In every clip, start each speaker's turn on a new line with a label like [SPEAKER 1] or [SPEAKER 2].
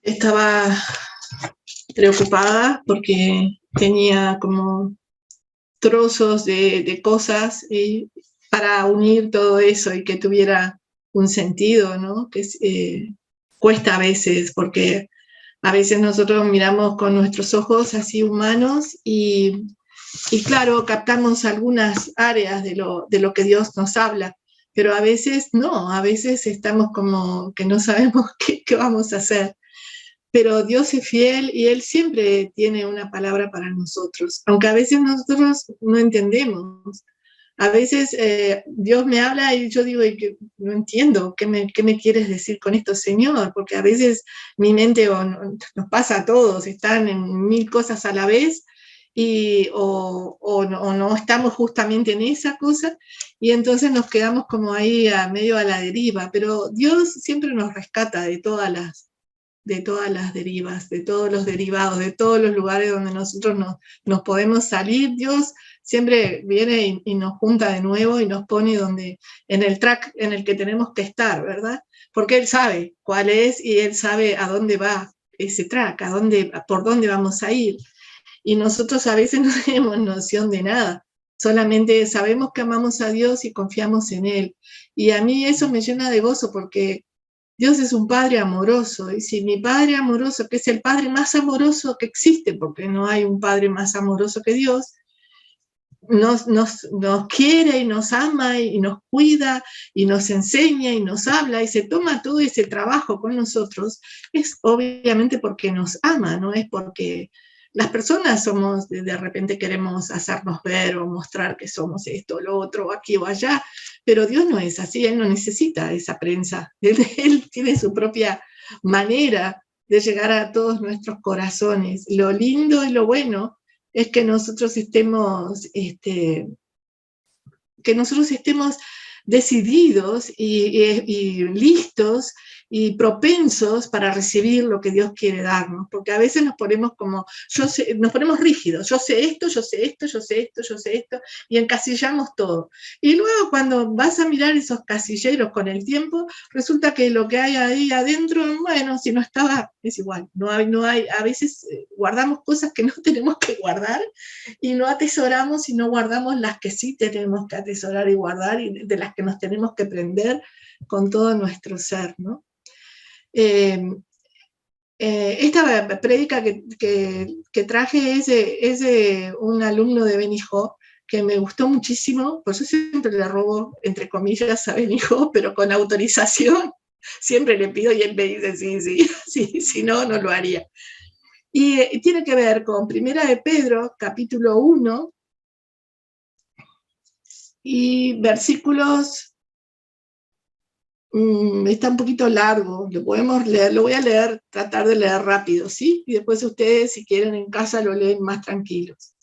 [SPEAKER 1] Estaba preocupada porque tenía como trozos de cosas para unir todo eso y que tuviera un sentido, ¿no? Que cuesta a veces, porque a veces nosotros miramos con nuestros ojos así humanos y claro, captamos algunas áreas de lo que Dios nos habla, pero a veces no, a veces estamos como que no sabemos qué vamos a hacer. Pero Dios es fiel y Él siempre tiene una palabra para nosotros, aunque a veces nosotros no entendemos. A veces Dios me habla y yo digo, que no entiendo, qué me quieres decir con esto, Señor? Porque a veces mi mente, nos pasa a todos, están en mil cosas a la vez o no estamos justamente en esa cosa y entonces nos quedamos como ahí a medio a la deriva, pero Dios siempre nos rescata de todas las derivas, de todos los derivados, de todos los lugares donde nosotros nos podemos salir. Dios siempre viene y nos junta de nuevo y nos pone en el track en el que tenemos que estar, ¿verdad? Porque Él sabe cuál es y Él sabe a dónde va ese track, por dónde vamos a ir. Y nosotros a veces no tenemos noción de nada. Solamente sabemos que amamos a Dios y confiamos en Él. Y a mí eso me llena de gozo porque Dios es un Padre amoroso, y si mi Padre amoroso, que es el Padre más amoroso que existe, porque no hay un Padre más amoroso que Dios, nos quiere y nos ama y nos cuida y nos enseña y nos habla y se toma todo ese trabajo con nosotros, es obviamente porque nos ama, no es porque las personas somos, de repente queremos hacernos ver o mostrar que somos esto, lo otro, aquí o allá, pero Dios no es así, Él no necesita esa prensa, Él tiene su propia manera de llegar a todos nuestros corazones. Lo lindo y lo bueno es que nosotros estemos, decididos y listos y propensos para recibir lo que Dios quiere darnos, porque a veces nos ponemos como, nos ponemos rígidos, yo sé esto, yo sé esto, yo sé esto, yo sé esto, y encasillamos todo. Y luego cuando vas a mirar esos casilleros con el tiempo, resulta que lo que hay ahí adentro, bueno, si no estaba, es igual, no hay, a veces guardamos cosas que no tenemos que guardar y no atesoramos y no guardamos las que sí tenemos que atesorar y guardar y de las que nos tenemos que prender con todo nuestro ser, ¿no? Esta prédica que traje es de un alumno de Benijo que me gustó muchísimo, pues yo siempre le robo, entre comillas, a Benijo, pero con autorización, siempre le pido y él me dice sí, sí, sí, si no, no lo haría. Y tiene que ver con Primera de Pedro, capítulo 1, y versículos, está un poquito largo, lo podemos leer, lo voy a leer, tratar de leer rápido, ¿sí? Y después ustedes, si quieren en casa, lo leen más tranquilos.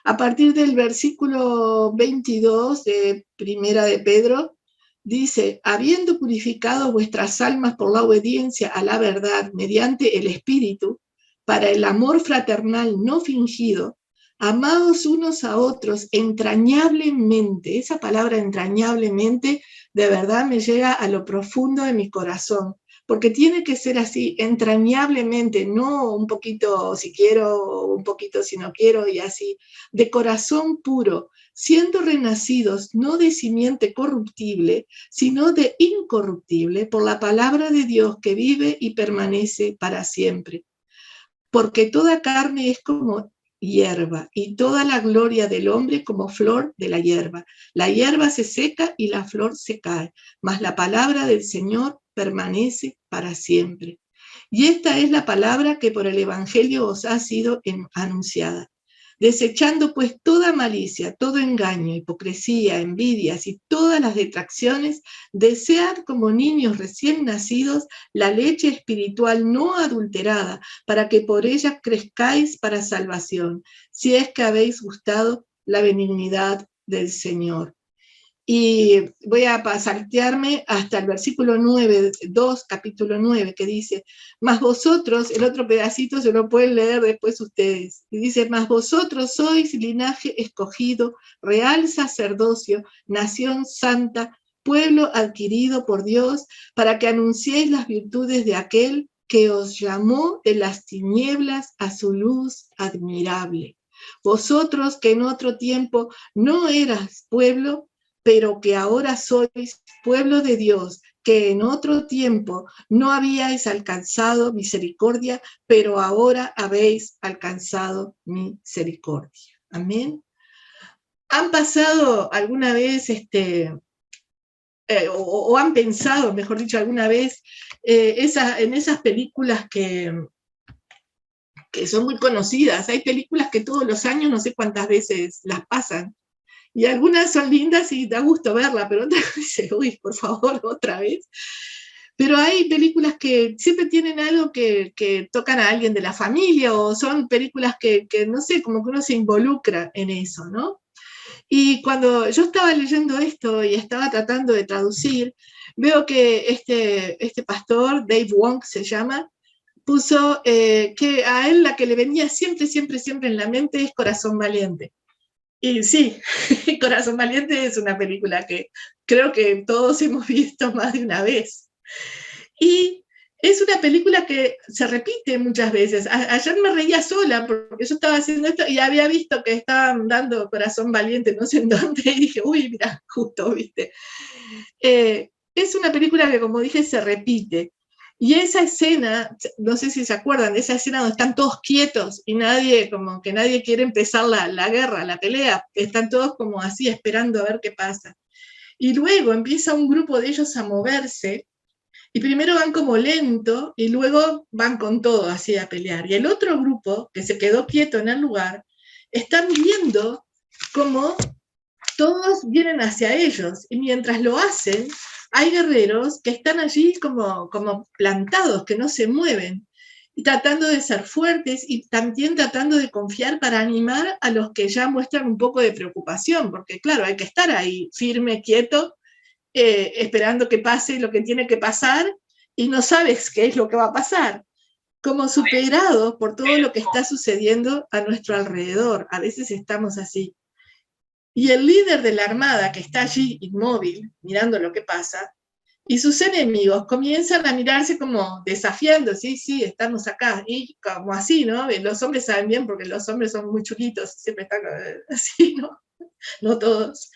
[SPEAKER 1] A partir del versículo 22 de Primera de Pedro, dice, habiendo purificado vuestras almas por la obediencia a la verdad mediante el Espíritu, para el amor fraternal no fingido, amados unos a otros entrañablemente. Esa palabra entrañablemente de verdad me llega a lo profundo de mi corazón, porque tiene que ser así, entrañablemente, no un poquito si quiero, un poquito si no quiero y así, de corazón puro, siendo renacidos no de simiente corruptible, sino de incorruptible, por la palabra de Dios que vive y permanece para siempre. Porque toda carne es como hierba y toda la gloria del hombre como flor de la hierba. La hierba se seca y la flor se cae, mas la palabra del Señor permanece para siempre. Y esta es la palabra que por el Evangelio os ha sido anunciada. Desechando pues toda malicia, todo engaño, hipocresía, envidias y todas las detracciones, desead como niños recién nacidos la leche espiritual no adulterada, para que por ella crezcáis para salvación, si es que habéis gustado la benignidad del Señor. Y voy a saltearme hasta el versículo 9, 2, capítulo 9, que dice, mas vosotros, el otro pedacito se lo pueden leer después ustedes, y dice, mas vosotros sois linaje escogido, real sacerdocio, nación santa, pueblo adquirido por Dios, para que anunciéis las virtudes de aquel que os llamó de las tinieblas a su luz admirable. Vosotros que en otro tiempo no eras pueblo, pero que ahora sois pueblo de Dios, que en otro tiempo no habíais alcanzado misericordia, pero ahora habéis alcanzado misericordia. Amén. ¿Han pasado alguna vez o han pensado, mejor dicho, alguna vez en esas películas que son muy conocidas? Hay películas que todos los años no sé cuántas veces las pasan, y algunas son lindas y da gusto verlas, pero otras veces, uy, por favor, otra vez. Pero hay películas que siempre tienen algo que tocan a alguien de la familia, o son películas que no sé, como que uno se involucra en eso, ¿no? Y cuando yo estaba leyendo esto y estaba tratando de traducir, veo que este pastor, Dave Wong se llama, puso que a él la que le venía siempre, siempre, siempre en la mente es Corazón Valiente. Y sí, Corazón Valiente es una película que creo que todos hemos visto más de una vez. Y es una película que se repite muchas veces. Ayer me reía sola porque yo estaba haciendo esto y había visto que estaban dando Corazón Valiente no sé en dónde y dije, uy, mira, justo, viste. Es una película que, como dije, se repite. Y esa escena, no sé si se acuerdan, de esa escena donde están todos quietos y como que nadie quiere empezar la guerra, la pelea, están todos como así esperando a ver qué pasa. Y luego empieza un grupo de ellos a moverse, y primero van como lento y luego van con todo así a pelear. Y el otro grupo, que se quedó quieto en el lugar, están viendo cómo todos vienen hacia ellos, y mientras lo hacen, hay guerreros que están allí como plantados, que no se mueven, y tratando de ser fuertes y también tratando de confiar para animar a los que ya muestran un poco de preocupación, porque claro, hay que estar ahí firme, quieto, esperando que pase lo que tiene que pasar, y no sabes qué es lo que va a pasar, como superado por todo lo que está sucediendo a nuestro alrededor. A veces estamos así. Y el líder de la armada, que está allí inmóvil, mirando lo que pasa, y sus enemigos comienzan a mirarse como desafiando, sí, sí, estamos acá, y como así, ¿no? Los hombres saben bien, porque los hombres son muy chulitos, siempre están así, ¿no? No todos.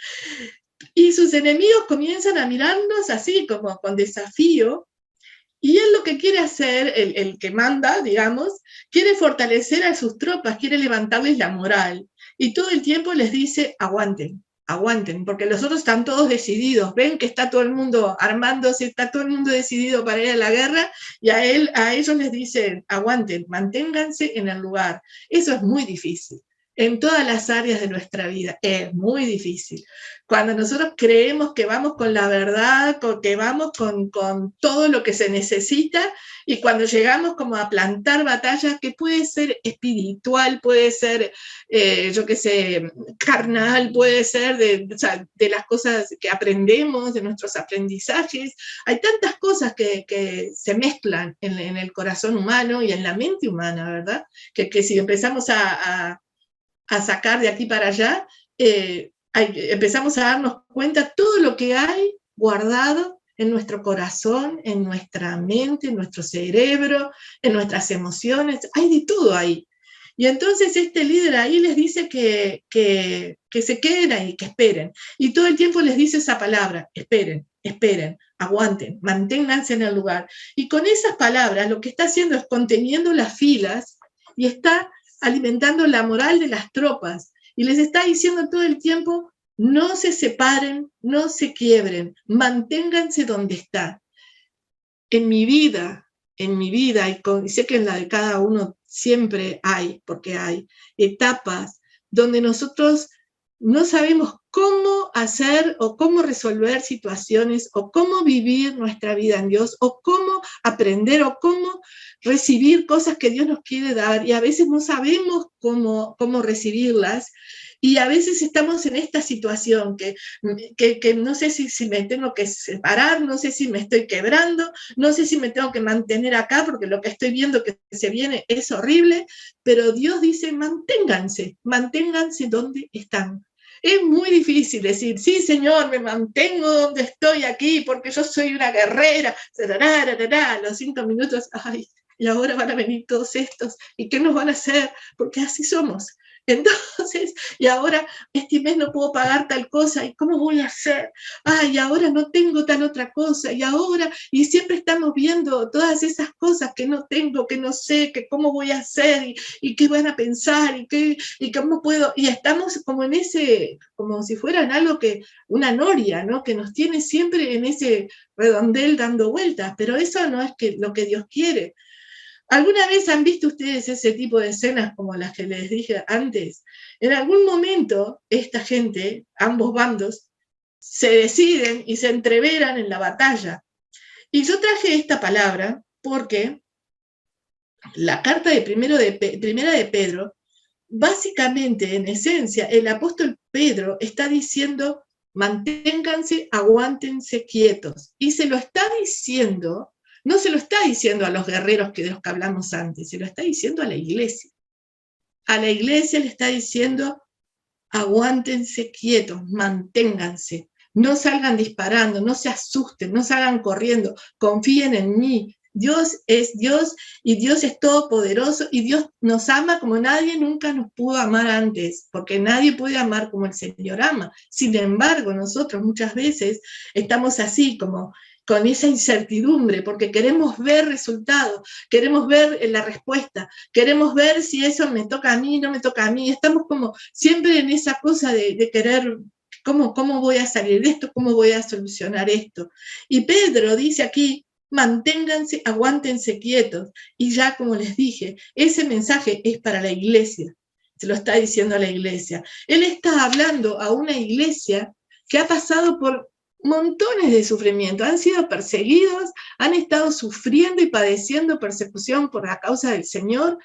[SPEAKER 1] Y sus enemigos comienzan a mirarnos así, como con desafío, y él lo que quiere hacer, el que manda, digamos, quiere fortalecer a sus tropas, quiere levantarles la moral. Y todo el tiempo les dice, aguanten, aguanten, porque los otros están todos decididos. Ven que está todo el mundo armándose, está todo el mundo decidido para ir a la guerra, y a ellos les dicen, aguanten, manténganse en el lugar. Eso es muy difícil. En todas las áreas de nuestra vida es muy difícil. Cuando nosotros creemos que vamos con la verdad, que vamos con todo lo que se necesita, y cuando llegamos como a plantar batalla, que puede ser espiritual, puede ser, yo qué sé, carnal, puede ser o sea, de las cosas que aprendemos, de nuestros aprendizajes. Hay tantas cosas que se mezclan en el corazón humano y en la mente humana, ¿verdad? Que si empezamos a sacar de aquí para allá, empezamos a darnos cuenta todo lo que hay guardado en nuestro corazón, en nuestra mente, en nuestro cerebro, en nuestras emociones, hay de todo ahí. Y entonces este líder ahí les dice que se queden ahí, que esperen. Y todo el tiempo les dice esa palabra, esperen, esperen, aguanten, manténganse en el lugar. Y con esas palabras lo que está haciendo es conteniendo las filas y está alimentando la moral de las tropas, y les está diciendo todo el tiempo, no se separen, no se quiebren, manténganse donde están. En mi vida, y sé que en la de cada uno siempre hay, porque hay etapas donde nosotros no sabemos cómo hacer o cómo resolver situaciones, o cómo vivir nuestra vida en Dios, o cómo aprender, o cómo recibir cosas que Dios nos quiere dar, y a veces no sabemos cómo recibirlas, y a veces estamos en esta situación que no sé si me tengo que separar, no sé si me estoy quebrando, no sé si me tengo que mantener acá porque lo que estoy viendo que se viene es horrible, pero Dios dice, manténganse, manténganse donde están. Es muy difícil decir, sí, Señor, me mantengo donde estoy aquí porque yo soy una guerrera, los 5 minutos, ay, y ahora van a venir todos estos, ¿y qué nos van a hacer? Porque así somos. Entonces, y ahora este mes no puedo pagar tal cosa, ¿y cómo voy a hacer? Y ahora no tengo tal otra cosa, y ahora, y siempre estamos viendo todas esas cosas que no tengo, que no sé, que cómo voy a hacer, y qué van a pensar, y cómo puedo, y estamos como en ese, como si fueran algo que, una noria, ¿no? Que nos tiene siempre en ese redondel dando vueltas, pero eso no es lo que Dios quiere. ¿Alguna vez han visto ustedes ese tipo de escenas como las que les dije antes? En algún momento, esta gente, ambos bandos, se deciden y se entreveran en la batalla. Y yo traje esta palabra porque la carta de primera de Pedro, básicamente, en esencia, el apóstol Pedro está diciendo, manténganse, aguántense quietos. Y se lo está diciendo, no se lo está diciendo a los guerreros de los que hablamos antes, se lo está diciendo a la iglesia. A la iglesia le está diciendo, aguántense quietos, manténganse, no salgan disparando, no se asusten, no salgan corriendo, confíen en mí. Dios es Dios y Dios es todopoderoso y Dios nos ama como nadie nunca nos pudo amar antes, porque nadie puede amar como el Señor ama. Sin embargo, nosotros muchas veces estamos así como con esa incertidumbre, porque queremos ver resultados, queremos ver la respuesta, queremos ver si eso me toca a mí, no me toca a mí, estamos como siempre en esa cosa de querer, ¿cómo voy a salir de esto? ¿Cómo voy a solucionar esto? Y Pedro dice aquí, manténganse, aguántense quietos, y ya como les dije, ese mensaje es para la iglesia, se lo está diciendo a la iglesia. Él está hablando a una iglesia que ha pasado por montones de sufrimiento, han sido perseguidos, han estado sufriendo y padeciendo persecución por la causa del Señor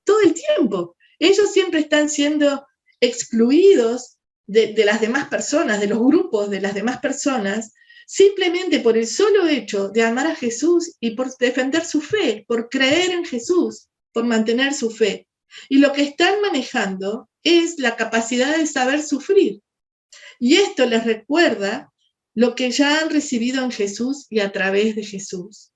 [SPEAKER 1] todo el tiempo. Ellos siempre están siendo excluidos de las demás personas, de los grupos de las demás personas, simplemente por el solo hecho de amar a Jesús y por defender su fe, por creer en Jesús, por mantener su fe. Y lo que están manejando es la capacidad de saber sufrir. Y esto les recuerda lo que ya han recibido en Jesús y a través de Jesús.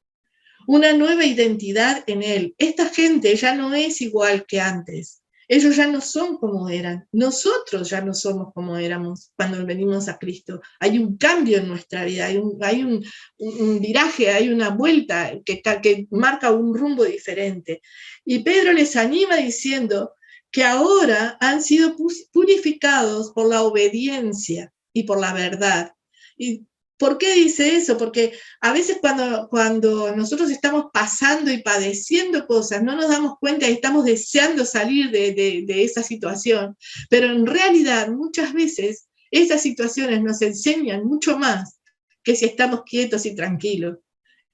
[SPEAKER 1] Una nueva identidad en Él. Esta gente ya no es igual que antes. Ellos ya no son como eran. Nosotros ya no somos como éramos cuando venimos a Cristo. Hay un cambio en nuestra vida, hay un viraje, hay una vuelta que marca un rumbo diferente. Y Pedro les anima diciendo que ahora han sido purificados por la obediencia y por la verdad. ¿Y por qué dice eso? Porque a veces cuando nosotros estamos pasando y padeciendo cosas, no nos damos cuenta y estamos deseando salir de esa situación, pero en realidad muchas veces esas situaciones nos enseñan mucho más que si estamos quietos y tranquilos.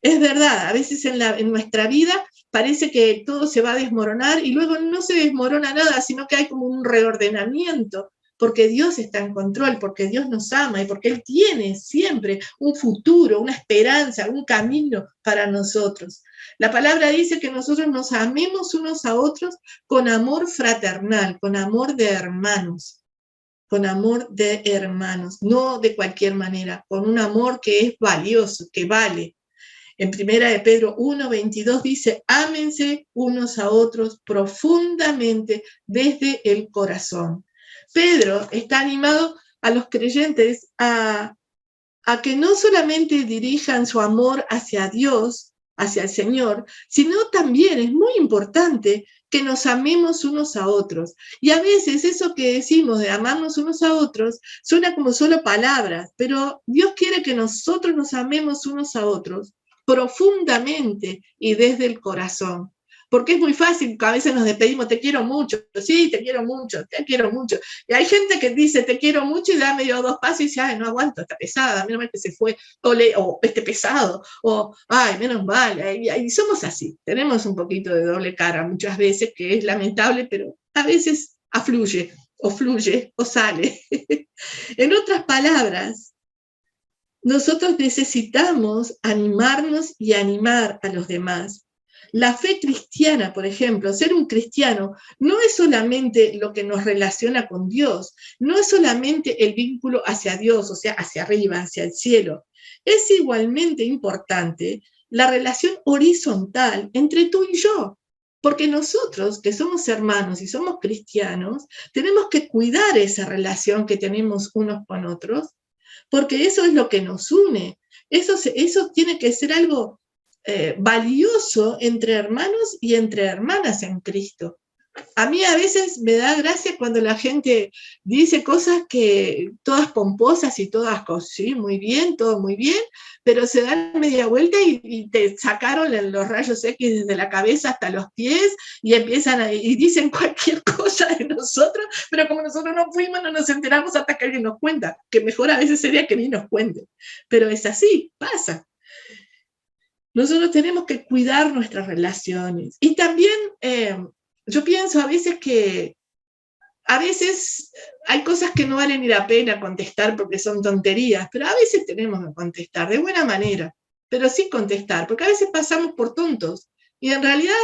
[SPEAKER 1] Es verdad, a veces en nuestra vida parece que todo se va a desmoronar y luego no se desmorona nada, sino que hay como un reordenamiento, porque Dios está en control, porque Dios nos ama y porque Él tiene siempre un futuro, una esperanza, un camino para nosotros. La palabra dice que nosotros nos amemos unos a otros con amor fraternal, con amor de hermanos. Con amor de hermanos, no de cualquier manera, con un amor que es valioso, que vale. En primera de Pedro 1:22 dice, ámense unos a otros profundamente desde el corazón. Pedro está animado a los creyentes a que no solamente dirijan su amor hacia Dios, hacia el Señor, sino también es muy importante que nos amemos unos a otros. Y a veces eso que decimos de amarnos unos a otros suena como solo palabras, pero Dios quiere que nosotros nos amemos unos a otros profundamente y desde el corazón. Porque es muy fácil, a veces nos despedimos, te quiero mucho, sí, te quiero mucho, te quiero mucho. Y hay gente que dice, te quiero mucho y da medio dos pasos y dice, ay, no aguanto, está pesada, menos mal que se fue, o este pesado, o, ay, menos mal. Y somos así, tenemos un poquito de doble cara muchas veces, que es lamentable, pero a veces afluye, o sale. En otras palabras, nosotros necesitamos animarnos y animar a los demás. La fe cristiana, por ejemplo, ser un cristiano, no es solamente lo que nos relaciona con Dios, no es solamente el vínculo hacia Dios, o sea, hacia arriba, hacia el cielo. Es igualmente importante la relación horizontal entre tú y yo. Porque nosotros, que somos hermanos y somos cristianos, tenemos que cuidar esa relación que tenemos unos con otros, porque eso es lo que nos une. Eso tiene que ser algo valioso entre hermanos y entre hermanas en Cristo. A mí a veces me da gracia cuando la gente dice cosas que todas pomposas y todas, sí, muy bien, todo muy bien, pero se dan media vuelta y te sacaron los rayos X desde la cabeza hasta los pies y empiezan y dicen cualquier cosa de nosotros, pero como nosotros no fuimos, no nos enteramos hasta que alguien nos cuenta, que mejor a veces sería que ni nos cuenten. Pero es así, pasa. Nosotros tenemos que cuidar nuestras relaciones. Y también yo pienso a veces que a veces hay cosas que no valen ni la pena contestar porque son tonterías, pero a veces tenemos que contestar de buena manera, pero sí contestar, porque a veces pasamos por tontos. Y en realidad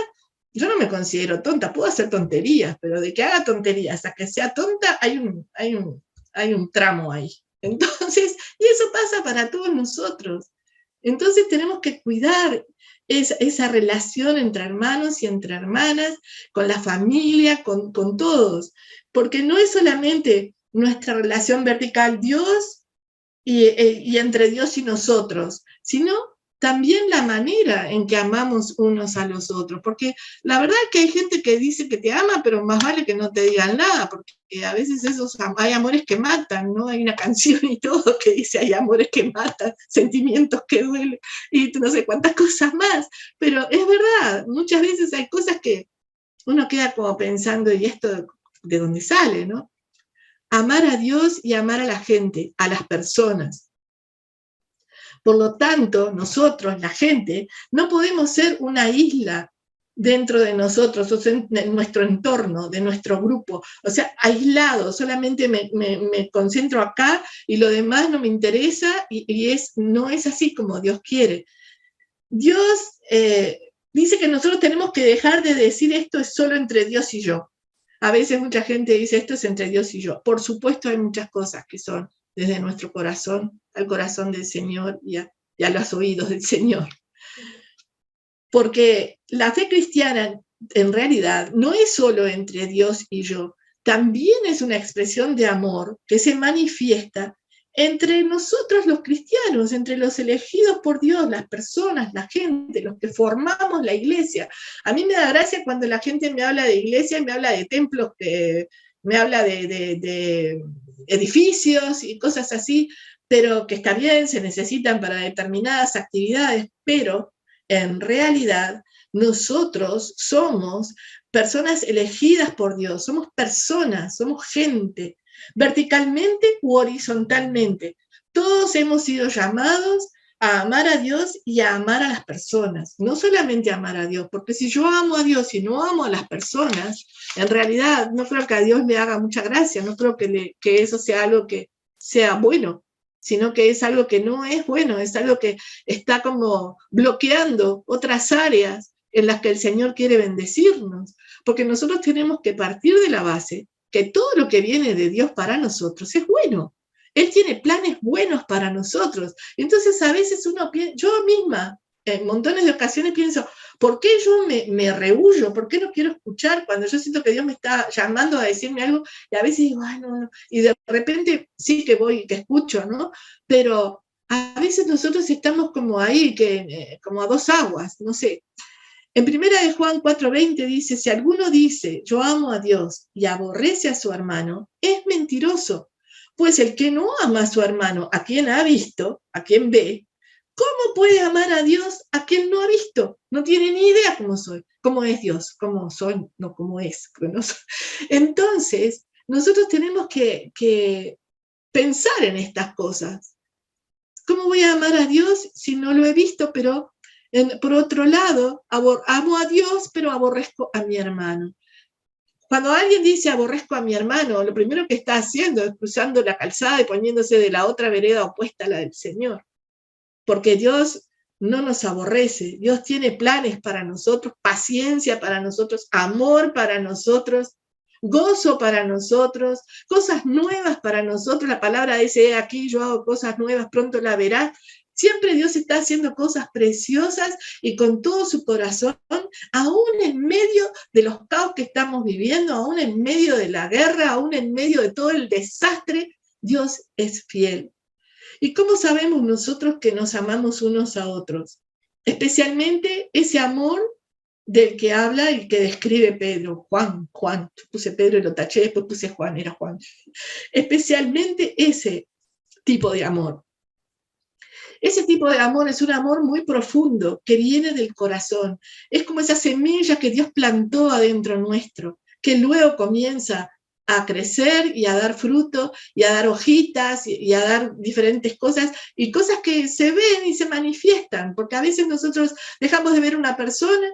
[SPEAKER 1] yo no me considero tonta, puedo hacer tonterías, pero de que haga tonterías a que sea tonta hay un tramo ahí. Entonces, y eso pasa para todos nosotros. Entonces tenemos que cuidar esa relación entre hermanos y entre hermanas, con la familia, con todos, porque no es solamente nuestra relación vertical Dios y entre Dios y nosotros, sino también la manera en que amamos unos a los otros, porque la verdad es que hay gente que dice que te ama, pero más vale que no te digan nada, porque a veces hay amores que matan, ¿no? Hay una canción y todo que dice hay amores que matan, sentimientos que duelen, y no sé cuántas cosas más, pero es verdad, muchas veces hay cosas que uno queda como pensando, ¿y esto de dónde sale, no? Amar a Dios y amar a la gente, a las personas. Por lo tanto, nosotros, la gente, no podemos ser una isla dentro de nosotros, o sea, en nuestro entorno, de nuestro grupo, o sea, aislado, solamente me concentro acá y lo demás no me interesa y no es así como Dios quiere. Dios dice que nosotros tenemos que dejar de decir esto es solo entre Dios y yo. A veces mucha gente dice esto es entre Dios y yo. Por supuesto hay muchas cosas que son desde nuestro corazón al corazón del Señor y a los oídos del Señor. Porque la fe cristiana en realidad no es solo entre Dios y yo, también es una expresión de amor que se manifiesta entre nosotros los cristianos, entre los elegidos por Dios, las personas, la gente, los que formamos la iglesia. A mí me da gracia cuando la gente me habla de iglesia y me habla de templos, me habla de edificios y cosas así, pero que está bien, se necesitan para determinadas actividades, pero en realidad nosotros somos personas elegidas por Dios, somos personas, somos gente, verticalmente u horizontalmente. Todos hemos sido llamados a amar a Dios y a amar a las personas, no solamente amar a Dios, porque si yo amo a Dios y no amo a las personas, en realidad no creo que a Dios le haga mucha gracia, no creo que eso sea algo que sea bueno, sino que es algo que no es bueno, es algo que está como bloqueando otras áreas en las que el Señor quiere bendecirnos, porque nosotros tenemos que partir de la base que todo lo que viene de Dios para nosotros es bueno. Él tiene planes buenos para nosotros. Entonces a veces uno piensa, yo misma en montones de ocasiones pienso, ¿por qué yo me rehuyo? ¿Por qué no quiero escuchar cuando yo siento que Dios me está llamando a decirme algo? Y a veces digo, ay, no, no. Y de repente sí que voy y que escucho, ¿no? Pero a veces nosotros estamos como ahí, como a dos aguas, no sé. En primera de Juan 4:20 dice, si alguno dice, yo amo a Dios y aborrece a su hermano, es mentiroso. Pues el que no ama a su hermano, a quien ha visto, a quien ve, ¿cómo puede amar a Dios a quien no ha visto? No tiene ni idea cómo soy, cómo es Dios, cómo soy, no cómo es. No soy. Entonces, nosotros tenemos que pensar en estas cosas. ¿Cómo voy a amar a Dios si no lo he visto? Pero por otro lado, amo a Dios, pero aborrezco a mi hermano. Cuando alguien dice aborrezco a mi hermano, lo primero que está haciendo es cruzando la calzada y poniéndose de la otra vereda opuesta a la del Señor. Porque Dios no nos aborrece, Dios tiene planes para nosotros, paciencia para nosotros, amor para nosotros, gozo para nosotros, cosas nuevas para nosotros. La palabra dice, aquí yo hago cosas nuevas, pronto la verás. Siempre Dios está haciendo cosas preciosas y con todo su corazón, aún en medio de los caos que estamos viviendo, aún en medio de la guerra, aún en medio de todo el desastre, Dios es fiel. ¿Y cómo sabemos nosotros que nos amamos unos a otros? Especialmente ese amor del que habla y que describe Pedro, Juan, yo puse Pedro y lo taché, después puse Juan, era Juan. Especialmente ese tipo de amor. Ese tipo de amor es un amor muy profundo, que viene del corazón. Es como esa semilla que Dios plantó adentro nuestro, que luego comienza a crecer y a dar fruto y a dar hojitas y a dar diferentes cosas y cosas que se ven y se manifiestan, porque a veces nosotros dejamos de ver una persona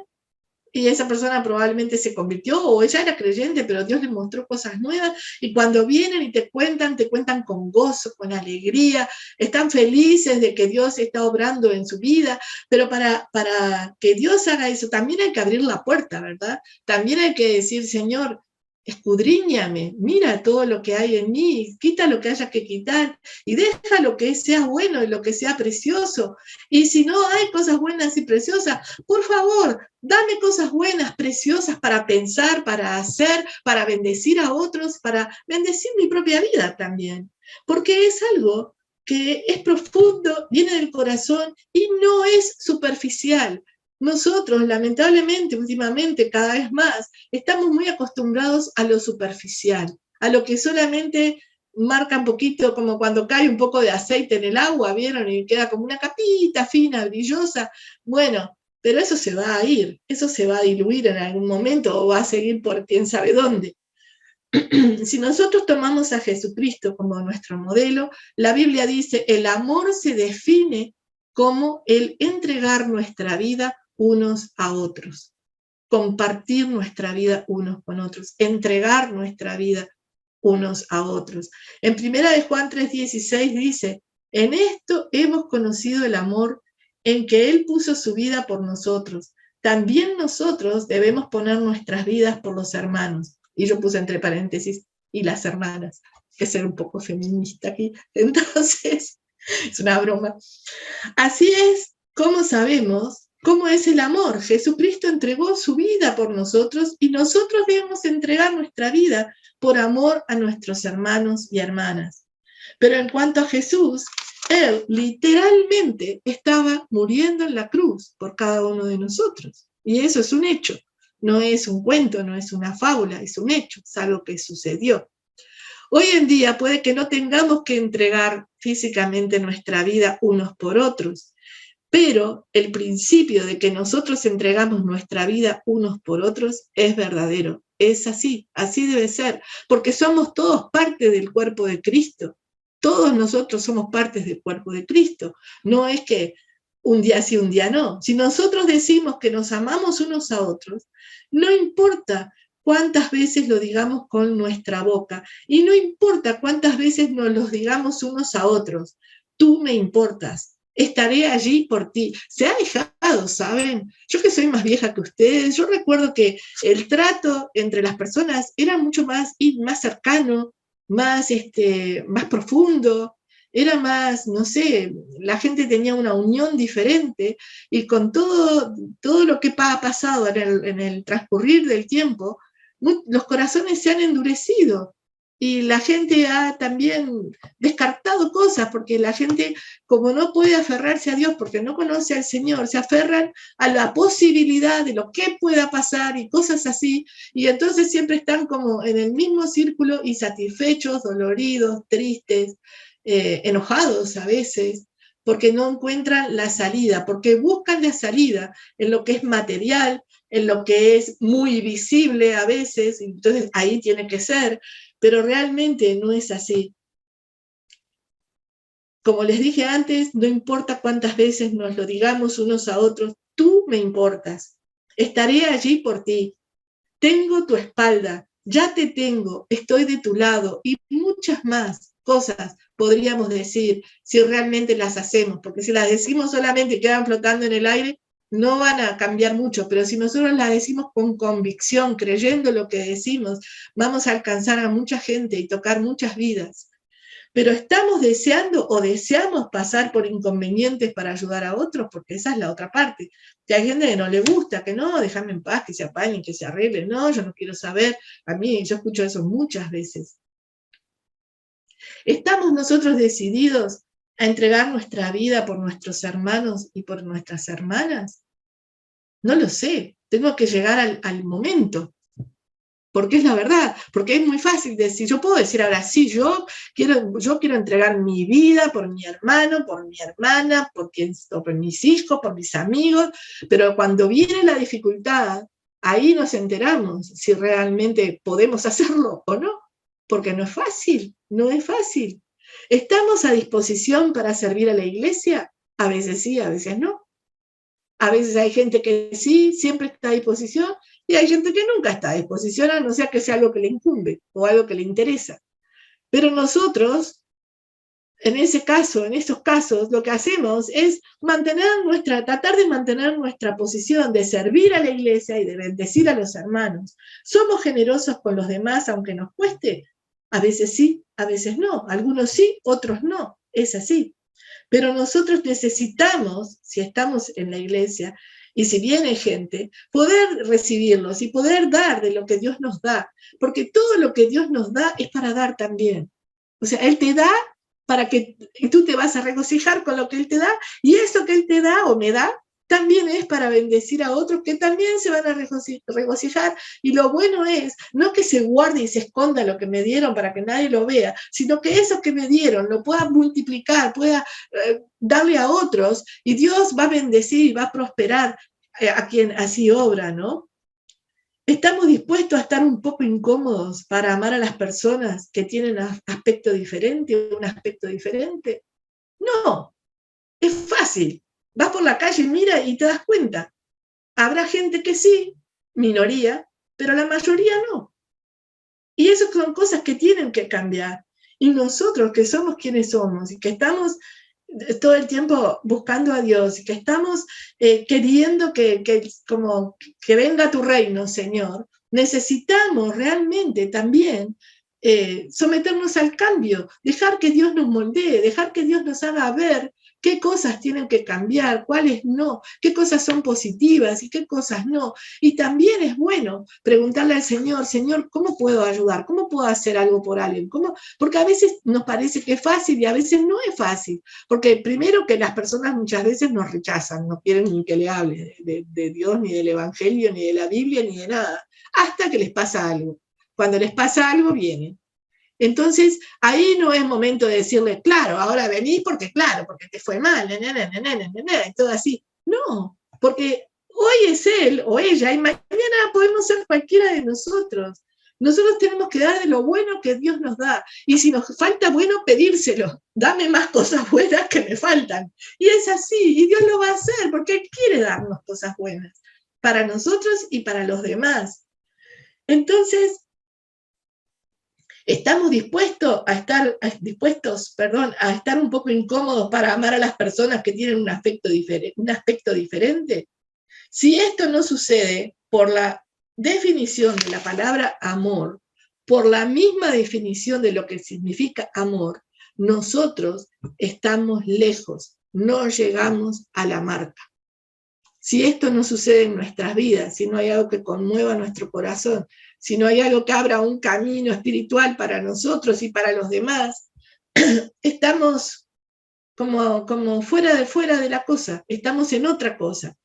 [SPEAKER 1] y esa persona probablemente se convirtió o ella era creyente, pero Dios le mostró cosas nuevas y cuando vienen y te cuentan con gozo, con alegría, están felices de que Dios está obrando en su vida, pero para que Dios haga eso también hay que abrir la puerta, ¿verdad? También hay que decir, Señor, escudriñame, mira todo lo que hay en mí, quita lo que haya que quitar y deja lo que sea bueno y lo que sea precioso. Y si no hay cosas buenas y preciosas, por favor, dame cosas buenas, preciosas para pensar, para hacer, para bendecir a otros, para bendecir mi propia vida también. Porque es algo que es profundo, viene del corazón y no es superficial. Nosotros, lamentablemente, últimamente, cada vez más, estamos muy acostumbrados a lo superficial, a lo que solamente marca un poquito, como cuando cae un poco de aceite en el agua, ¿vieron? Y queda como una capita fina, brillosa. Bueno, pero eso se va a ir, eso se va a diluir en algún momento o va a seguir por quién sabe dónde. Si nosotros tomamos a Jesucristo como nuestro modelo, la Biblia dice, el amor se define como el entregar nuestra vida unos a otros, compartir nuestra vida unos con otros, entregar nuestra vida unos a otros. En 1 Juan 3:16 dice, en esto hemos conocido el amor en que Él puso su vida por nosotros. También nosotros debemos poner nuestras vidas por los hermanos. Y yo puse entre paréntesis, y las hermanas, que ser un poco feminista aquí. Entonces, es una broma. Así es como sabemos cómo es el amor. Jesucristo entregó su vida por nosotros y nosotros debemos entregar nuestra vida por amor a nuestros hermanos y hermanas. Pero en cuanto a Jesús, Él literalmente estaba muriendo en la cruz por cada uno de nosotros. Y eso es un hecho. No es un cuento, no es una fábula, es un hecho, es algo que sucedió. Hoy en día puede que no tengamos que entregar físicamente nuestra vida unos por otros, pero el principio de que nosotros entregamos nuestra vida unos por otros es verdadero. Es así, así debe ser, porque somos todos parte del cuerpo de Cristo. Todos nosotros somos partes del cuerpo de Cristo. No es que un día sí, un día no. Si nosotros decimos que nos amamos unos a otros, no importa cuántas veces lo digamos con nuestra boca y no importa cuántas veces nos los digamos unos a otros. Tú me importas, estaré allí por ti. Se ha dejado, ¿saben? Yo que soy más vieja que ustedes, yo recuerdo que el trato entre las personas era mucho más cercano, más profundo, era más, no sé, la gente tenía una unión diferente y con todo lo que ha pasado en el transcurrir del tiempo, los corazones se han endurecido y la gente ha también descartado cosas, porque la gente, como no puede aferrarse a Dios porque no conoce al Señor, se aferran a la posibilidad de lo que pueda pasar y cosas así, y entonces siempre están como en el mismo círculo, insatisfechos, doloridos, tristes, enojados a veces, porque no encuentran la salida, porque buscan la salida en lo que es material, en lo que es muy visible a veces, entonces ahí tiene que ser, pero realmente no es así. Como les dije antes, no importa cuántas veces nos lo digamos unos a otros, tú me importas, estaré allí por ti, tengo tu espalda, ya te tengo, estoy de tu lado y muchas más cosas podríamos decir si realmente las hacemos, porque si las decimos solamente y quedan flotando en el aire, no van a cambiar mucho, pero si nosotros las decimos con convicción, creyendo lo que decimos, vamos a alcanzar a mucha gente y tocar muchas vidas. pero estamos deseando o deseamos pasar por inconvenientes para ayudar a otros, porque esa es la otra parte. Que hay gente que no le gusta, que no, déjame en paz, que se apañen, que se arreglen, no, yo no quiero saber. A mí, yo escucho eso muchas veces. ¿Estamos nosotros decididos a entregar nuestra vida por nuestros hermanos y por nuestras hermanas? No lo sé, tengo que llegar al momento. Porque es la verdad, porque es muy fácil decir, yo puedo decir ahora, sí, yo quiero entregar mi vida por mi hermano, por mi hermana, por mis hijos, por mis amigos, pero cuando viene la dificultad, ahí nos enteramos si realmente podemos hacerlo o no, porque no es fácil, no es fácil. ¿Estamos a disposición para servir a la iglesia? A veces sí, a veces no. A veces hay gente que sí, siempre está a disposición, y hay gente que nunca está a disposición, a no ser que sea algo que le incumbe o algo que le interesa. Pero nosotros, en ese caso, en esos casos, lo que hacemos es tratar de mantener nuestra posición de servir a la iglesia y de bendecir a los hermanos. ¿Somos generosos con los demás aunque nos cueste? A veces sí, a veces no. Algunos sí, otros no. Es así. Pero nosotros necesitamos, si estamos en la iglesia y si viene gente, poder recibirlos y poder dar de lo que Dios nos da, porque todo lo que Dios nos da es para dar también. O sea, Él te da para que tú te vas a regocijar con lo que Él te da, y eso que Él te da o me da, también es para bendecir a otros que también se van a regocijar. Y lo bueno es, no que se guarde y se esconda lo que me dieron para que nadie lo vea, sino que eso que me dieron lo pueda multiplicar, pueda darle a otros, y Dios va a bendecir y va a prosperar a quien así obra, ¿no? ¿Estamos dispuestos a estar un poco incómodos para amar a las personas que tienen un aspecto diferente? No, es fácil. Vas por la calle, mira y te das cuenta. Habrá gente que sí, minoría, pero la mayoría no. Y eso son cosas que tienen que cambiar. Y nosotros que somos quienes somos y que estamos todo el tiempo buscando a Dios y que estamos queriendo que venga tu reino, Señor, necesitamos realmente también someternos al cambio, dejar que Dios nos moldee, dejar que Dios nos haga ver qué cosas tienen que cambiar, cuáles no, qué cosas son positivas y qué cosas no. Y también es bueno preguntarle al Señor, Señor, ¿cómo puedo ayudar? ¿Cómo puedo hacer algo por alguien? ¿Cómo? Porque a veces nos parece que es fácil y a veces no es fácil. Porque primero que las personas muchas veces nos rechazan, no quieren ni que le hable de Dios, ni del Evangelio, ni de la Biblia, ni de nada, hasta que les pasa algo. Cuando les pasa algo, vienen. Entonces, ahí no es momento de decirle, claro, ahora venís porque te fue mal, y todo así. No, porque hoy es él o ella y mañana podemos ser cualquiera de nosotros. Nosotros tenemos que dar de lo bueno que Dios nos da. Y si nos falta bueno, pedírselo. Dame más cosas buenas que me faltan. Y es así, y Dios lo va a hacer porque Él quiere darnos cosas buenas para nosotros y para los demás. Entonces, ¿estamos dispuestos a estar un poco incómodos para amar a las personas que tienen un aspecto diferente? Si esto no sucede por la definición de la palabra amor, por la misma definición de lo que significa amor, nosotros estamos lejos, no llegamos a la marca. Si esto no sucede en nuestras vidas, si no hay algo que conmueva nuestro corazón, si no hay algo que abra un camino espiritual para nosotros y para los demás, estamos como fuera de la cosa, estamos en otra cosa.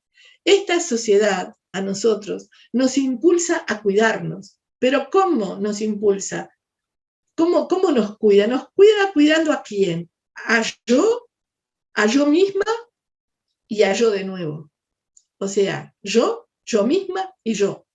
[SPEAKER 1] Esta sociedad a nosotros nos impulsa a cuidarnos, pero ¿cómo nos impulsa? ¿Cómo nos cuida? Nos cuida cuidando ¿a quién? A yo misma y a yo de nuevo. O sea, yo misma y yo.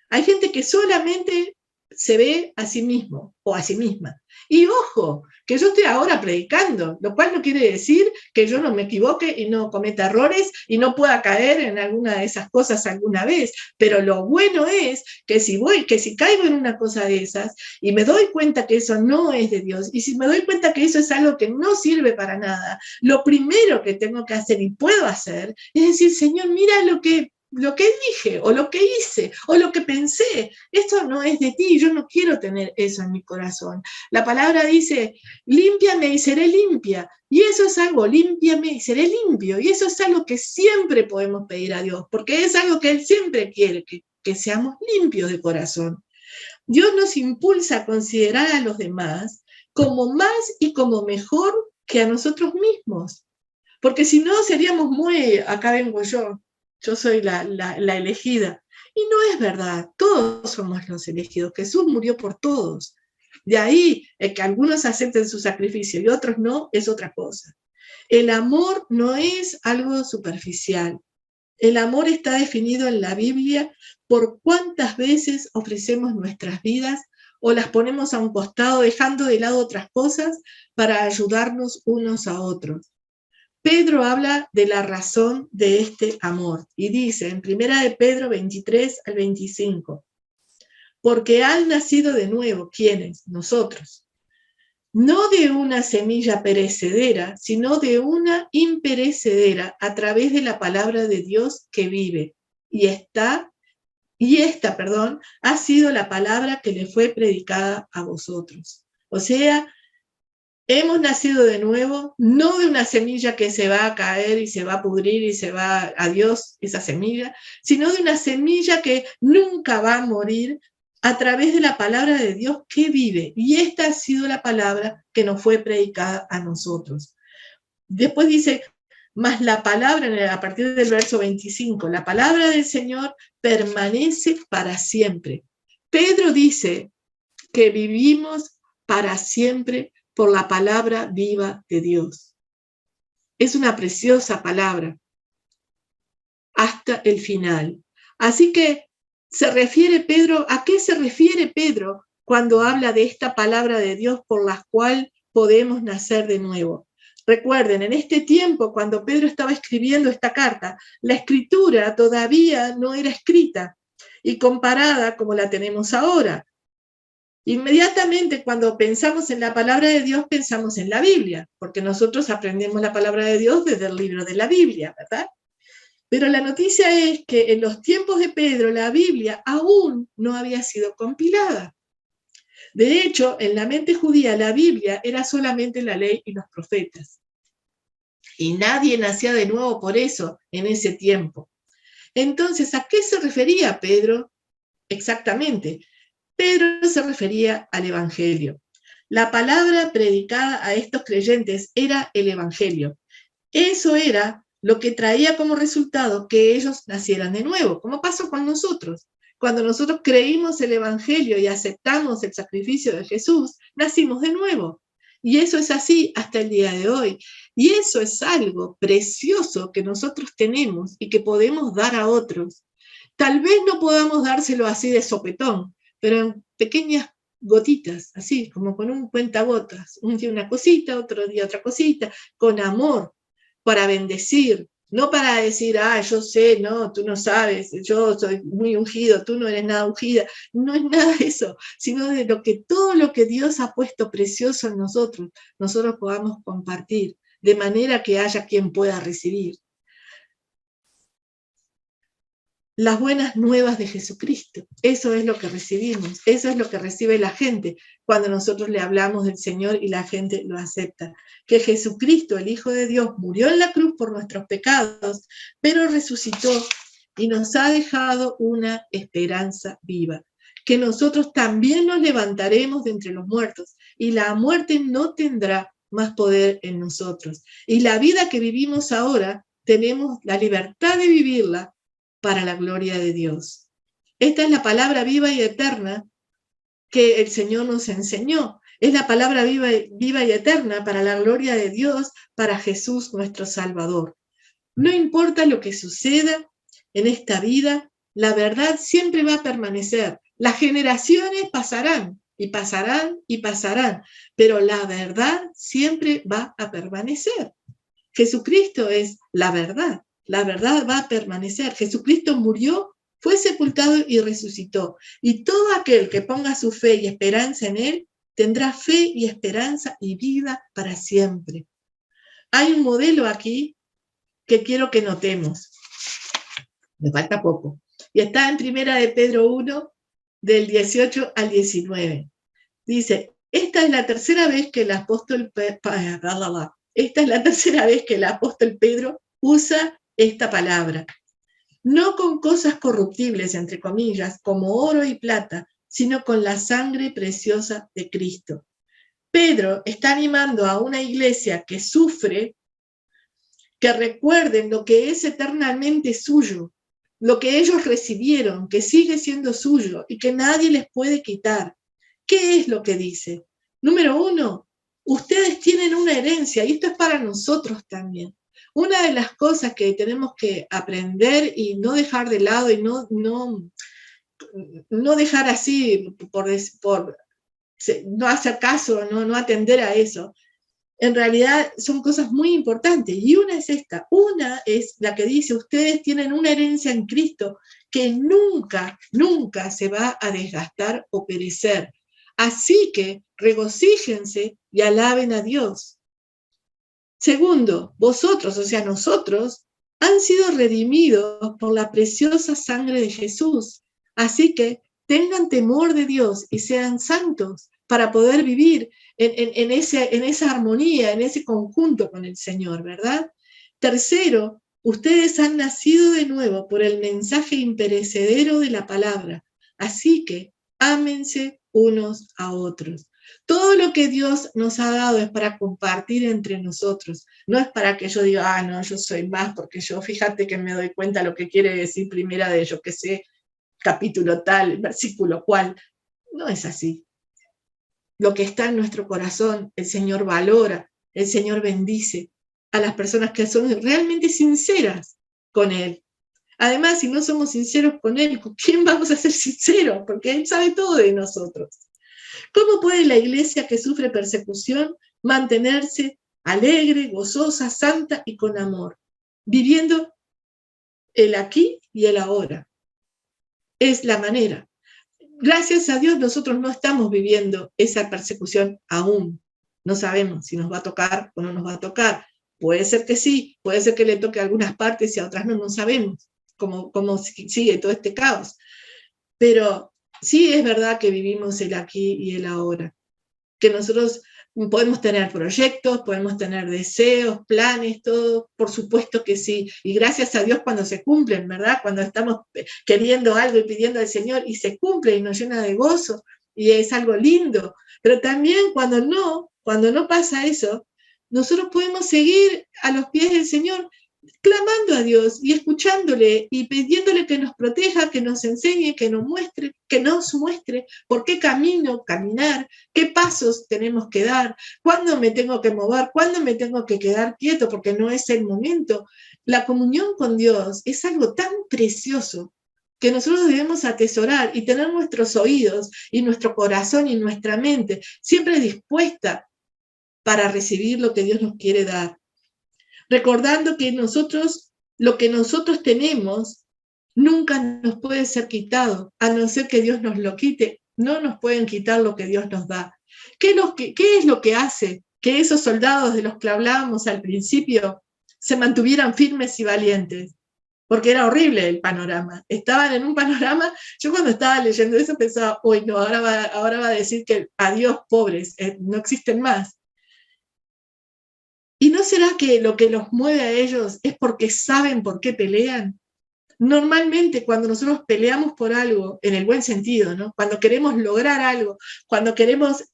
[SPEAKER 1] Hay gente que solamente se ve a sí mismo o a sí misma. Y ojo, que yo estoy ahora predicando, lo cual no quiere decir que yo no me equivoque y no cometa errores y no pueda caer en alguna de esas cosas alguna vez. Pero lo bueno es que si caigo en una cosa de esas y me doy cuenta que eso no es de Dios, y si me doy cuenta que eso es algo que no sirve para nada, lo primero que tengo que hacer y puedo hacer es decir, Señor, mira lo que lo que dije, o lo que hice, o lo que pensé. Esto no es de ti, yo no quiero tener eso en mi corazón. La palabra dice, límpiame y seré limpia. Y eso es algo, límpiame y seré limpio. Y eso es algo que siempre podemos pedir a Dios, porque es algo que Él siempre quiere, que seamos limpios de corazón. Dios nos impulsa a considerar a los demás como más y como mejor que a nosotros mismos. Porque si no, seríamos muy, acá vengo yo soy la elegida. Y no es verdad, todos somos los elegidos. Jesús murió por todos. De ahí, que algunos acepten su sacrificio y otros no, es otra cosa. El amor no es algo superficial. El amor está definido en la Biblia por cuántas veces ofrecemos nuestras vidas o las ponemos a un costado dejando de lado otras cosas para ayudarnos unos a otros. Pedro habla de la razón de este amor y dice en 1 de Pedro 23 al 25, porque han nacido de nuevo, ¿quiénes? Nosotros. No de una semilla perecedera, sino de una imperecedera a través de la palabra de Dios que vive. Y esta, ha sido la palabra que le fue predicada a vosotros. O sea, hemos nacido de nuevo, no de una semilla que se va a caer y se va a pudrir y se va a Dios, esa semilla, sino de una semilla que nunca va a morir a través de la palabra de Dios que vive. Y esta ha sido la palabra que nos fue predicada a nosotros. Después dice, mas la palabra, a partir del verso 25, la palabra del Señor permanece para siempre. Pedro dice que vivimos para siempre por la palabra viva de Dios. Es una preciosa palabra hasta el final. Así que se refiere Pedro, ¿a qué se refiere Pedro cuando habla de esta palabra de Dios por la cual podemos nacer de nuevo? Recuerden, en este tiempo, cuando Pedro estaba escribiendo esta carta, la escritura todavía no era escrita y comparada como la tenemos ahora. Inmediatamente cuando pensamos en la palabra de Dios, pensamos en la Biblia, porque nosotros aprendemos la palabra de Dios desde el libro de la Biblia, ¿verdad? Pero la noticia es que en los tiempos de Pedro la Biblia aún no había sido compilada. De hecho, en la mente judía la Biblia era solamente la ley y los profetas. Y nadie nacía de nuevo por eso en ese tiempo. Entonces, ¿a qué se refería Pedro exactamente? Pedro se refería al Evangelio. La palabra predicada a estos creyentes era el Evangelio. Eso era lo que traía como resultado que ellos nacieran de nuevo, como pasó con nosotros. Cuando nosotros creímos el Evangelio y aceptamos el sacrificio de Jesús, nacimos de nuevo. Y eso es así hasta el día de hoy. Y eso es algo precioso que nosotros tenemos y que podemos dar a otros. Tal vez no podamos dárselo así de sopetón, pero en pequeñas gotitas, así como con un cuentagotas. Un día una cosita, otro día otra cosita, con amor, para bendecir, no para decir, yo sé, no, tú no sabes, yo soy muy ungido, tú no eres nada ungida. No es nada de eso, sino de todo lo que Dios ha puesto precioso en nosotros podamos compartir, de manera que haya quien pueda recibir. Las buenas nuevas de Jesucristo. Eso es lo que recibimos, eso es lo que recibe la gente cuando nosotros le hablamos del Señor y la gente lo acepta. Que Jesucristo, el Hijo de Dios, murió en la cruz por nuestros pecados, pero resucitó y nos ha dejado una esperanza viva. Que nosotros también nos levantaremos de entre los muertos y la muerte no tendrá más poder en nosotros. Y la vida que vivimos ahora, tenemos la libertad de vivirla para la gloria de Dios. Esta es la palabra viva y eterna que el Señor nos enseñó. Es la palabra viva y eterna para la gloria de Dios, para Jesús nuestro Salvador. No importa lo que suceda en esta vida, la verdad siempre va a permanecer. Las generaciones pasarán y pasarán y pasarán, pero la verdad siempre va a permanecer. Jesucristo es la verdad. La verdad va a permanecer. Jesucristo murió, fue sepultado y resucitó. Y todo aquel que ponga su fe y esperanza en Él, tendrá fe y esperanza y vida para siempre. Hay un modelo aquí que quiero que notemos. me falta poco. Y está en Primera de Pedro 1, del 18 al 19. Dice, esta es la tercera vez que el apóstol Pedro usa esta palabra. No con cosas corruptibles, entre comillas, como oro y plata, sino con la sangre preciosa de Cristo. Pedro está animando a una iglesia que sufre, que recuerden lo que es eternamente suyo, lo que ellos recibieron, que sigue siendo suyo y que nadie les puede quitar. ¿Qué es lo que dice? Número 1, ustedes tienen una herencia, y esto es para nosotros también. Una de las cosas que tenemos que aprender y no dejar de lado y no dejar así por no hacer caso, no atender a eso, en realidad son cosas muy importantes, y una es esta, una es la que dice, ustedes tienen una herencia en Cristo que nunca, nunca se va a desgastar o perecer, así que regocíjense y alaben a Dios. Segundo, vosotros, o sea, nosotros, han sido redimidos por la preciosa sangre de Jesús, así que tengan temor de Dios y sean santos para poder vivir en esa armonía, en ese conjunto con el Señor, ¿verdad? Tercero, ustedes han nacido de nuevo por el mensaje imperecedero de la palabra, así que ámense unos a otros. Todo lo que Dios nos ha dado es para compartir entre nosotros, no es para que yo diga, no, yo soy más, porque yo, fíjate que me doy cuenta lo que quiere decir primera de yo que sé, capítulo tal, versículo cual. No es así. Lo que está en nuestro corazón, el Señor valora, el Señor bendice a las personas que son realmente sinceras con Él. Además, si no somos sinceros con Él, ¿con quién vamos a ser sinceros? Porque Él sabe todo de nosotros. ¿Cómo puede la iglesia que sufre persecución mantenerse alegre, gozosa, santa y con amor, viviendo el aquí y el ahora? Es la manera. Gracias a Dios nosotros no estamos viviendo esa persecución aún. No sabemos si nos va a tocar o no nos va a tocar. Puede ser que sí, puede ser que le toque a algunas partes y a otras no sabemos cómo sigue todo este caos. Pero sí es verdad que vivimos el aquí y el ahora, que nosotros podemos tener proyectos, podemos tener deseos, planes, todo, por supuesto que sí, y gracias a Dios cuando se cumplen, ¿verdad? Cuando estamos queriendo algo y pidiendo al Señor y se cumple y nos llena de gozo y es algo lindo, pero también cuando no pasa eso, nosotros podemos seguir a los pies del Señor clamando a Dios y escuchándole y pidiéndole que nos proteja, que nos enseñe, que nos muestre por qué camino caminar, qué pasos tenemos que dar, cuándo me tengo que mover, cuándo me tengo que quedar quieto porque no es el momento. La comunión con Dios es algo tan precioso que nosotros debemos atesorar y tener nuestros oídos y nuestro corazón y nuestra mente siempre dispuesta para recibir lo que Dios nos quiere dar. Recordando que lo que nosotros tenemos, nunca nos puede ser quitado, a no ser que Dios nos lo quite, no nos pueden quitar lo que Dios nos da. ¿Qué es lo que hace que esos soldados de los que hablábamos al principio se mantuvieran firmes y valientes? Porque era horrible el panorama. Estaban en un panorama, yo cuando estaba leyendo eso pensaba, uy, no, ahora va a decir que adiós, pobres, no existen más. ¿Y no será que lo que los mueve a ellos es porque saben por qué pelean? Normalmente cuando nosotros peleamos por algo, en el buen sentido, ¿no? Cuando queremos lograr algo, cuando queremos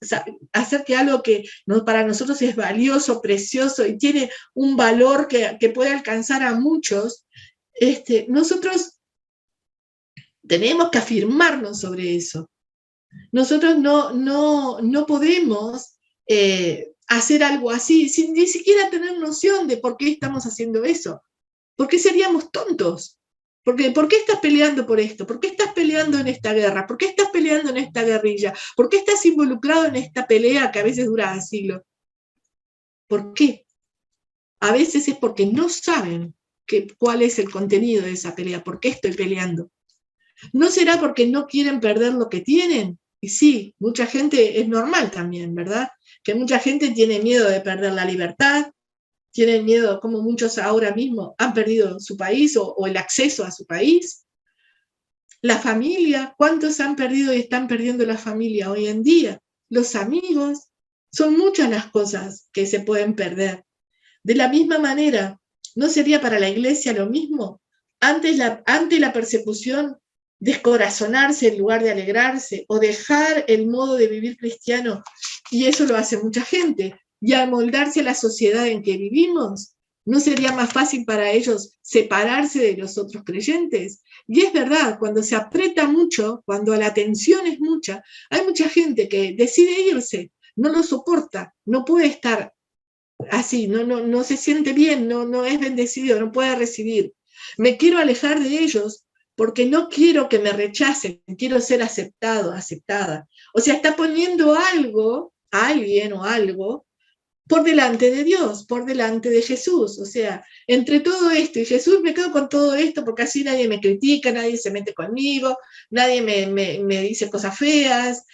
[SPEAKER 1] hacer que algo que para nosotros es valioso, precioso y tiene un valor que puede alcanzar a muchos, nosotros tenemos que afirmarnos sobre eso. Nosotros no podemos hacer algo así sin ni siquiera tener noción de por qué estamos haciendo eso. ¿Por qué seríamos tontos? ¿Por qué estás peleando por esto? ¿Por qué estás peleando en esta guerra? ¿Por qué estás peleando en esta guerrilla? ¿Por qué estás involucrado en esta pelea que a veces dura siglos? ¿Por qué? A veces es porque no saben cuál es el contenido de esa pelea, por qué estoy peleando. ¿No será porque no quieren perder lo que tienen? Y sí, mucha gente, es normal también, ¿verdad? Que mucha gente tiene miedo de perder la libertad, tienen miedo, como muchos ahora mismo han perdido su país o el acceso a su país. La familia, ¿cuántos han perdido y están perdiendo la familia hoy en día? Los amigos, son muchas las cosas que se pueden perder. De la misma manera, ¿no sería para la iglesia lo mismo? Ante la persecución, descorazonarse en lugar de alegrarse o dejar el modo de vivir cristiano, y eso lo hace mucha gente, y amoldarse a la sociedad en que vivimos. ¿No sería más fácil para ellos separarse de los otros creyentes? Y es verdad, cuando se aprieta mucho, cuando la tensión es mucha, hay mucha gente que decide irse, no lo soporta, no puede estar así, no se siente bien, no es bendecido, no puede recibir. Me quiero alejar de ellos porque no quiero que me rechacen, quiero ser aceptado, aceptada. O sea, está poniendo algo, a alguien o algo, por delante de Dios, por delante de Jesús. O sea, entre todo esto y Jesús, me quedo con todo esto porque así nadie me critica, nadie se mete conmigo, nadie me dice cosas feas,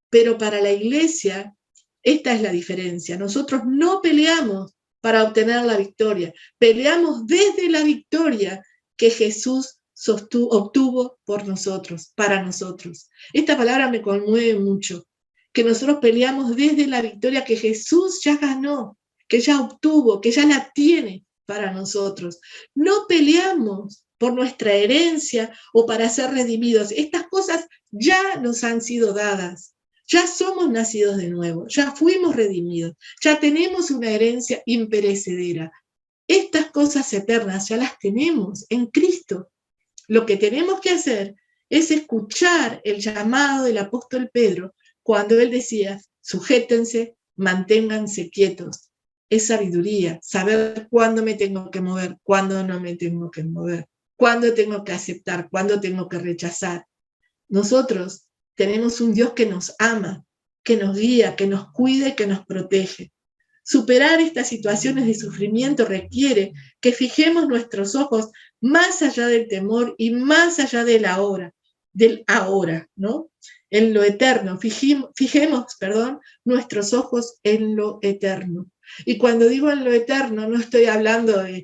[SPEAKER 1] pero para la iglesia, esta es la diferencia. Nosotros no peleamos para obtener la victoria, peleamos desde la victoria que Jesús obtuvo por nosotros, para nosotros. Esta palabra me conmueve mucho, que nosotros peleamos desde la victoria que Jesús ya ganó, que ya obtuvo, que ya la tiene para nosotros. No peleamos por nuestra herencia o para ser redimidos. Estas cosas ya nos han sido dadas. Ya somos nacidos de nuevo, ya fuimos redimidos, ya tenemos una herencia imperecedera. Estas cosas eternas ya las tenemos en Cristo. Lo que tenemos que hacer es escuchar el llamado del apóstol Pedro cuando él decía, sujétense, manténganse quietos. Es sabiduría, saber cuándo me tengo que mover, cuándo no me tengo que mover, cuándo tengo que aceptar, cuándo tengo que rechazar. Nosotros tenemos un Dios que nos ama, que nos guía, que nos cuida y que nos protege. Superar estas situaciones de sufrimiento requiere que fijemos nuestros ojos más allá del temor y más allá del ahora, ¿no? En lo eterno. Fijemos, nuestros ojos en lo eterno. Y cuando digo en lo eterno, no estoy hablando de,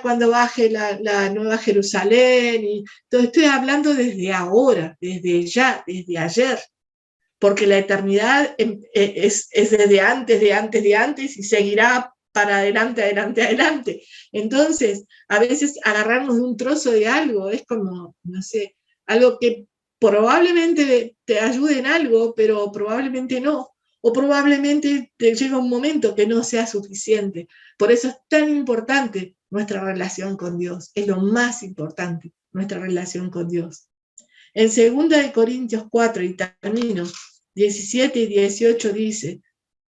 [SPEAKER 1] cuando baje la Nueva Jerusalén, y todo, estoy hablando desde ahora, desde ya, desde ayer, porque la eternidad es desde antes, de antes, de antes, y seguirá para adelante, adelante, adelante. Entonces, a veces agarrarnos de un trozo de algo es como, no sé, algo que probablemente te ayude en algo, pero probablemente no. O probablemente te llega un momento que no sea suficiente. Por eso es tan importante nuestra relación con Dios. Es lo más importante, nuestra relación con Dios. En 2 Corintios 4, y termino, 17 y 18 dice,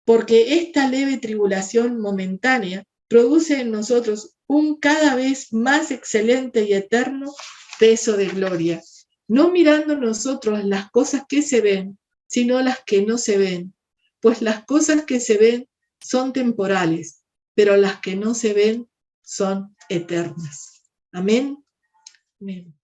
[SPEAKER 1] porque esta leve tribulación momentánea produce en nosotros un cada vez más excelente y eterno peso de gloria, no mirando nosotros las cosas que se ven, sino las que no se ven, pues las cosas que se ven son temporales, pero las que no se ven son eternas. Amén. Amén.